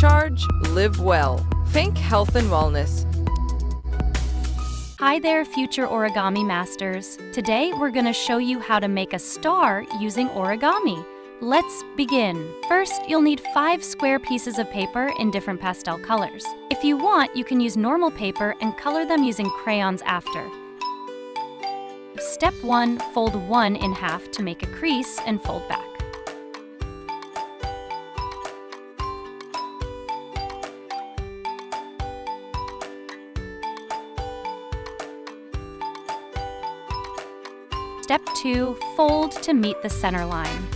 recharge, live well. Think health and wellness. Hi there, future origami masters. Today we're going to show you how to make a star using origami. Let's begin. First, you'll need 5 square pieces of paper in different pastel colors. If you want, you can use normal paper and color them using crayons after. Step 1, fold 1 in half to make a crease and fold back. Step 2, fold to meet the center line.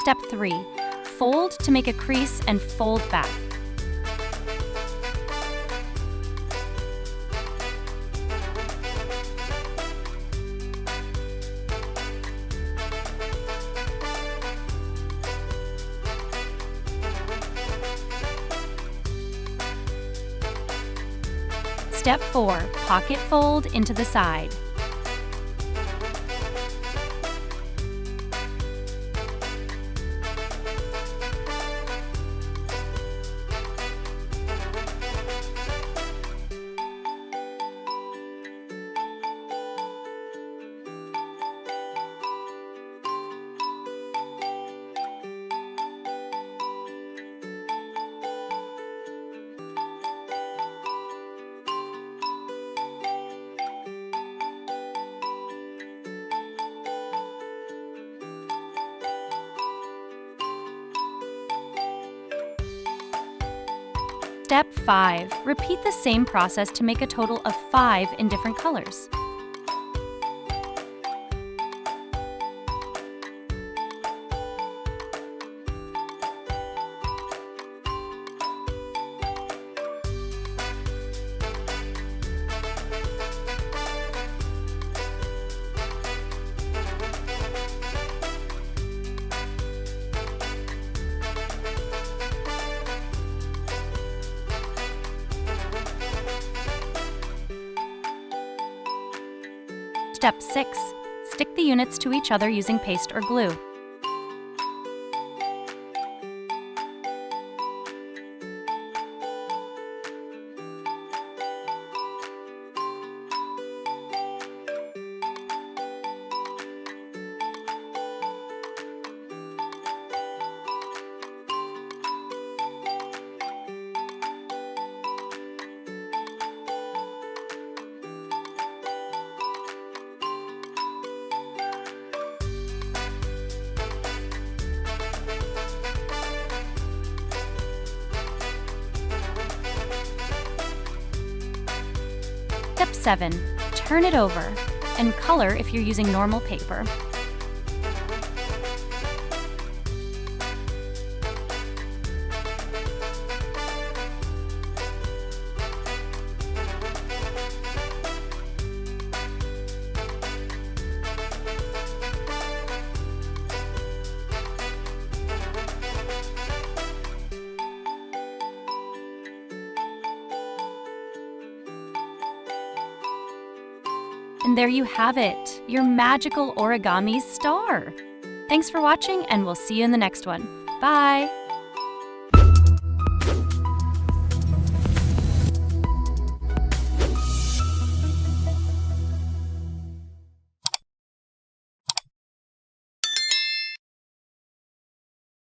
Step 3, fold to make a crease and fold back. Step 4, pocket fold into the side. Step 5. Repeat the same process to make a total of 5 in different colors. Step 6. Stick the units to each other using paste or glue. Step 7. Turn it over and color if you're using normal paper. And there you have it, your magical origami star. Thanks for watching, and we'll see you in the next one. Bye!